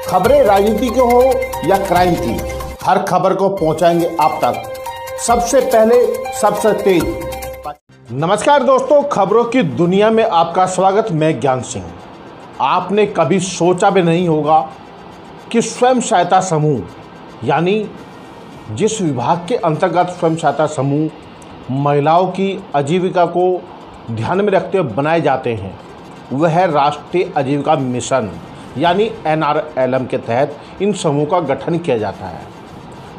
खबरें राजनीति की हो या क्राइम की, हर खबर को पहुंचाएंगे आप तक सबसे पहले, सबसे तेज। नमस्कार दोस्तों, खबरों की दुनिया में आपका स्वागत। मैं ज्ञान सिंह। आपने कभी सोचा भी नहीं होगा कि स्वयं सहायता समूह यानी जिस विभाग के अंतर्गत स्वयं सहायता समूह महिलाओं की आजीविका को ध्यान में रखते हुए बनाए जाते हैं, वह है राष्ट्रीय आजीविका मिशन यानी NRLM के तहत इन समूह का गठन किया जाता है।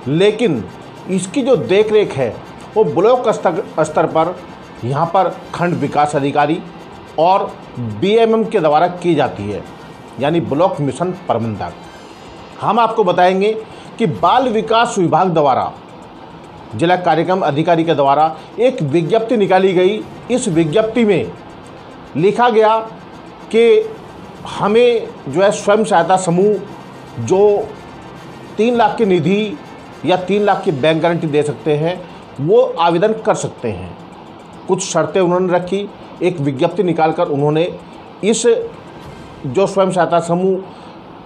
लेकिन इसकी जो देखरेख है वो ब्लॉक स्तर पर यहाँ पर खंड विकास अधिकारी और BMM के द्वारा की जाती है, यानी ब्लॉक मिशन प्रबंधक। हम आपको बताएंगे कि बाल विकास विभाग द्वारा जिला कार्यक्रम अधिकारी के द्वारा एक विज्ञप्ति निकाली गई। इस विज्ञप्ति में लिखा गया कि हमें जो है स्वयं सहायता समूह जो 3 लाख की निधि या 3 लाख की बैंक गारंटी दे सकते हैं, वो आवेदन कर सकते हैं। कुछ शर्तें उन्होंने रखी। एक विज्ञप्ति निकालकर उन्होंने इस जो स्वयं सहायता समूह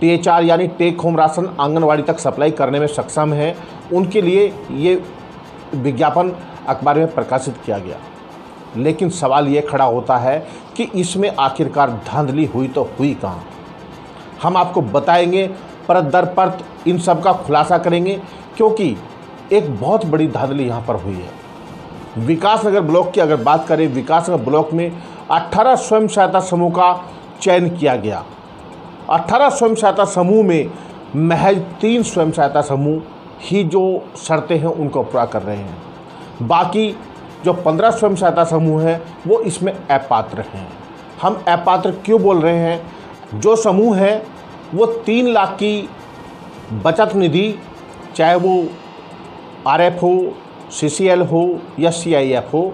THR यानी टेक होम राशन आंगनवाड़ी तक सप्लाई करने में सक्षम है, उनके लिए ये विज्ञापन अखबार में प्रकाशित किया गया। लेकिन सवाल ये खड़ा होता है कि इसमें आखिरकार धांधली हुई तो हुई कहाँ। हम आपको बताएंगे, परत दर परत इन सब का खुलासा करेंगे, क्योंकि एक बहुत बड़ी धांधली यहाँ पर हुई है। विकासनगर ब्लॉक की अगर बात करें, विकासनगर ब्लॉक में 18 स्वयं सहायता समूह का चयन किया गया। 18 स्वयं सहायता समूह में महज 3 स्वयं सहायता समूह ही जो शर्तें हैं उनको पूरा कर रहे हैं। बाकी जो 15 स्वयं सहायता समूह हैं वो इसमें अपात्र हैं। हम अपात्र क्यों बोल रहे हैं? जो समूह है वो 3 लाख की बचत निधि, चाहे वो RF हो, CCL हो या CIF हो,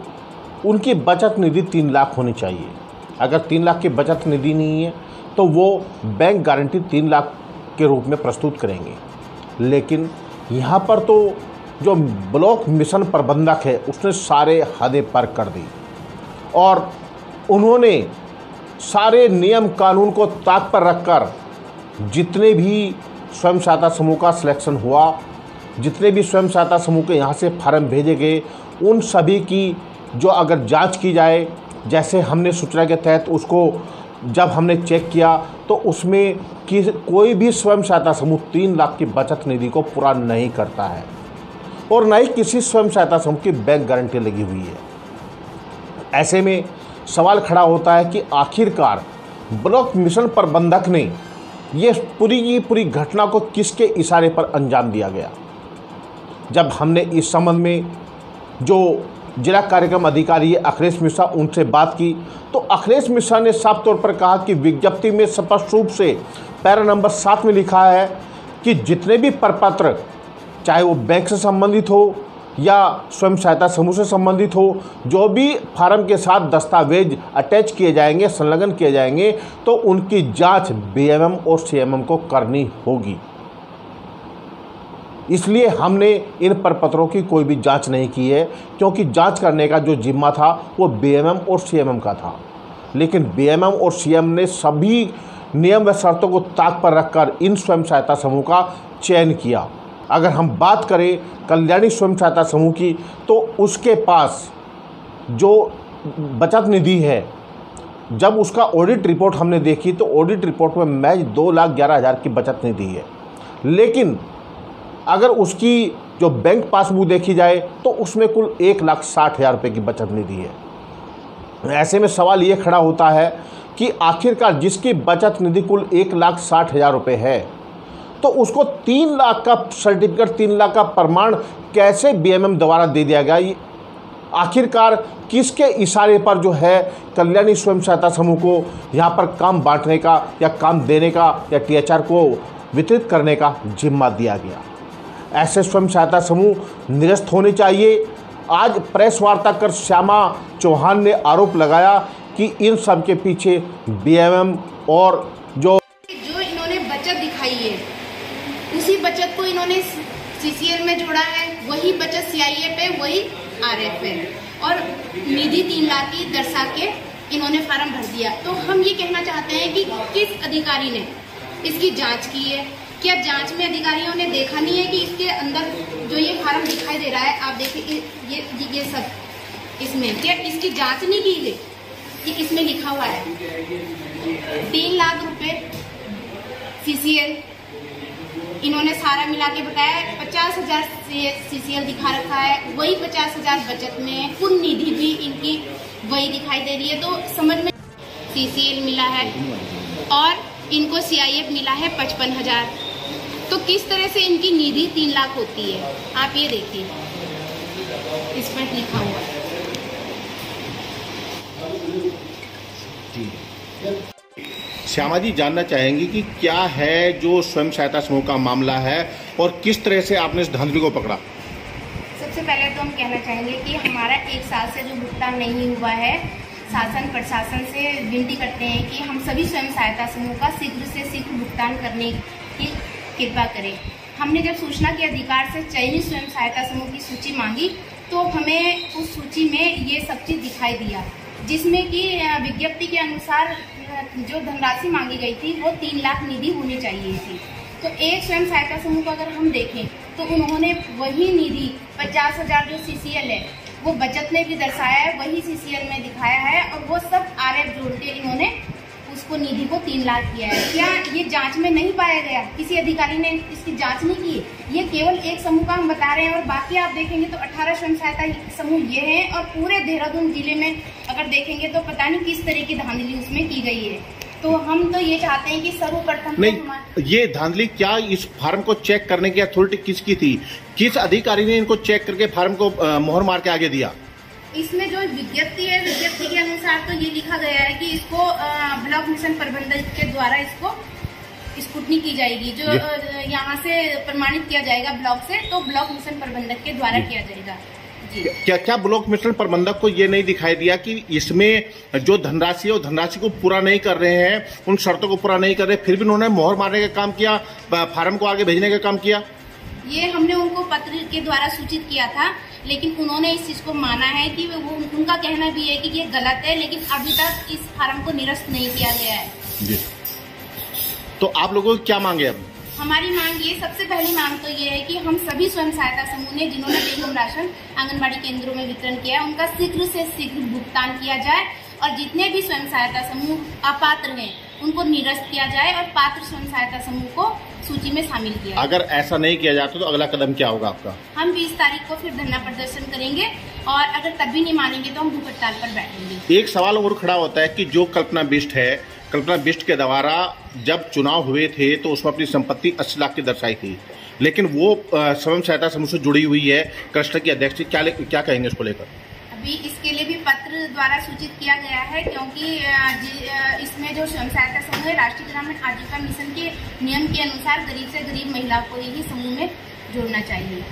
उनकी बचत निधि 3 लाख होनी चाहिए। अगर 3 लाख की बचत निधि नहीं है तो वो बैंक गारंटी 3 लाख के रूप में प्रस्तुत करेंगे। लेकिन यहाँ पर तो जो ब्लॉक मिशन प्रबंधक है उसने सारे हदें पार कर दी और उन्होंने सारे नियम कानून को ताक पर रखकर जितने भी स्वयं सहायता समूह का सिलेक्शन हुआ, जितने भी स्वयं सहायता समूह के यहाँ से फार्म भेजे गए, उन सभी की जो अगर जांच की जाए, जैसे हमने सूचना के तहत उसको जब हमने चेक किया तो उसमें कि कोई भी स्वयं सहायता समूह 3 लाख की बचत निधि को पूरा नहीं करता है और न ही किसी स्वयं सहायता समूह की बैंक गारंटी लगी हुई है। ऐसे में सवाल खड़ा होता है कि आखिरकार ब्लॉक मिशन प्रबंधक ने ये पूरी की पूरी घटना को किसके इशारे पर अंजाम दिया गया। जब हमने इस संबंध में जो जिला कार्यक्रम अधिकारी है अखिलेश मिश्रा, उनसे बात की तो अखिलेश मिश्रा ने साफ तौर पर कहा कि विज्ञप्ति में स्पष्ट रूप से पैरा नंबर 7 में लिखा है कि जितने भी प्रपत्र, चाहे वो बैंक से संबंधित हो या स्वयं सहायता समूह से संबंधित हो, जो भी फार्म के साथ दस्तावेज अटैच किए जाएंगे, संलग्न किए जाएंगे, तो उनकी जांच BMM और CMM को करनी होगी। इसलिए हमने इन प्रपत्रों की कोई भी जांच नहीं की है, क्योंकि जांच करने का जो जिम्मा था वो BMM और CMM का था। लेकिन BMM और CMM ने सभी नियम व शर्तों को ताक पर रखकर इन स्वयं सहायता समूह का चयन किया। अगर हम बात करें कल्याणी स्वयं सहायता समूह की, तो उसके पास जो बचत निधि है, जब उसका ऑडिट रिपोर्ट हमने देखी तो ऑडिट रिपोर्ट में महज 2,11,000 की बचत निधि है। लेकिन अगर उसकी जो बैंक पासबुक देखी जाए तो उसमें कुल 1,60,000 रुपये की बचत निधि है। ऐसे में सवाल ये खड़ा होता है कि आखिरकार जिसकी बचत निधि कुल 1,60,000 रुपये है, तो उसको 3 लाख का सर्टिफिकेट, 3 लाख का प्रमाण कैसे BMM द्वारा दे दिया गया? आखिरकार किसके इशारे पर जो है कल्याणी स्वयं सहायता समूह को यहाँ पर काम बांटने का या काम देने का या THR को वितरित करने का जिम्मा दिया गया? ऐसे स्वयं सहायता समूह निरस्त होने चाहिए। आज प्रेस वार्ता कर श्यामा चौहान ने आरोप लगाया कि इन सब के पीछे BMM और जो इन्होंने बचत दिखाई है, उसी बचत को इन्होंने CCL में जोड़ा है, वही बचत CIF है, वही RF है और निधि 3 लाख की दर्शा के इन्होंने फार्म भर दिया। तो हम ये कहना चाहते हैं कि किस अधिकारी ने इसकी जांच की है, क्या जांच में अधिकारियों ने देखा नहीं है कि इसके अंदर जो ये फार्म दिखाई दे रहा है, आप देखिए ये सब, इसमें क्या इसकी जांच नहीं की गई कि इसमें लिखा हुआ है 3 लाख रुपए CCL, इन्होंने सारा मिला के बताया 50,000 CCL दिखा रखा है, वही 50,000 बचत में कुल निधि भी इनकी वही दिखाई दे रही है। तो समझ में CCL मिला है और इनको CIF मिला है 55,000, तो किस तरह से इनकी निधि 3 लाख होती है? आप ये देखिए, इस पर लिखा हुआ है। श्यामा जी जानना चाहेंगी कि क्या है जो स्वयं सहायता समूह का मामला है और किस तरह से आपने इस धांधली को पकड़ा? सबसे पहले तो हम कहना चाहेंगे कि हमारा 1 साल से जो भुगतान नहीं हुआ है, शासन प्रशासन से विनती करते हैं कि हम सभी स्वयं सहायता समूह का शीघ्र से शीघ्र भुगतान करने की कृपा करें। हमने जब सूचना के अधिकार से चयनित स्वयं सहायता समूह की सूची मांगी तो हमें उस सूची में ये सब चीज दिखाई दिया, जिसमें कि विज्ञप्ति के अनुसार जो धनराशि मांगी गई थी वो 3 लाख निधि होनी चाहिए थी। तो एक स्वयं सहायता समूह को अगर हम देखें तो उन्होंने वही निधि 50,000 जो CCL है वो बचत में भी दर्शाया है, वही CCL में दिखाया है और वो सब RF जोड़ के इन्होंने उसको निधि को 3 लाख किया है। क्या ये जांच में नहीं पाया गया? किसी अधिकारी ने इसकी जांच नहीं की? ये केवल एक समूह का हम बता रहे हैं और बाकी आप देखेंगे तो 18 स्वयं सहायता समूह ये हैं और पूरे देहरादून जिले में अगर देखेंगे तो पता नहीं किस तरह की धांधली उसमें की गई है। तो हम तो ये चाहते हैं कि सर्वप्रथम नहीं, ये धांधली क्या इस फार्म को चेक करने की अथॉरिटी किसकी थी? किस अधिकारी ने इनको चेक करके फार्म को मोहर मार के आगे दिया? इसमें जो विज्ञप्ति है, विज्ञप्ति के अनुसार तो ये लिखा गया है कि इसको ब्लॉक मिशन प्रबंधक के द्वारा इसको स्क्रूटनी की जाएगी, जो यहाँ से प्रमाणित किया जाएगा ब्लॉक से, तो ब्लॉक मिशन प्रबंधक के द्वारा किया जाएगा। जी। क्या ब्लॉक मिशन प्रबंधक को ये नहीं दिखाई दिया कि इसमें जो धनराशि है वो धनराशि को पूरा नहीं कर रहे हैं, उन शर्तों को पूरा नहीं कर रहे, फिर भी उन्होंने मोहर मारने का काम किया, फार्म को आगे भेजने का काम किया? ये हमने उनको पत्र के द्वारा सूचित किया था, लेकिन उन्होंने इस चीज को माना है कि वो, उनका कहना भी है कि ये गलत है, लेकिन अभी तक इस फार्म को निरस्त नहीं किया गया है। जी। तो आप लोगों की क्या मांगे? अब हमारी मांग ये, सबसे पहली मांग तो ये है कि हम सभी स्वयं सहायता समूह ने जिन्होंने टेकहोम राशन आंगनबाड़ी केंद्रों में वितरण किया है उनका शीघ्र से शीघ्र भुगतान किया जाए और जितने भी स्वयं सहायता समूह अपात्र हैं उनको निरस्त किया जाए और पात्र स्वयं सहायता समूह को सूची में शामिल किया जाए। अगर ऐसा नहीं किया जाता तो अगला कदम क्या होगा आपका? हम 20 तारीख को फिर धरना प्रदर्शन करेंगे और अगर तब भी नहीं मानेंगे तो हम भूख हड़ताल पर बैठेंगे। एक सवाल और खड़ा होता है कि जो कल्पना बिष्ट है, कल्पना बिष्ट के द्वारा जब चुनाव हुए थे तो उसमें अपनी संपत्ति 80 लाख की दर्शाई थी, लेकिन वो स्वयं सहायता समूह से जुड़ी हुई है, क्लस्टर की अध्यक्ष, क्या कहेंगे उसको लेकर? अभी इसके लिए भी पत्र द्वारा सूचित किया गया है, क्योंकि इसमें जो स्वयं सहायता समूह है राष्ट्रीय ग्रामीण आजीविका मिशन के नियम के अनुसार गरीब से गरीब महिला को ही समूह में जोड़ना चाहिए।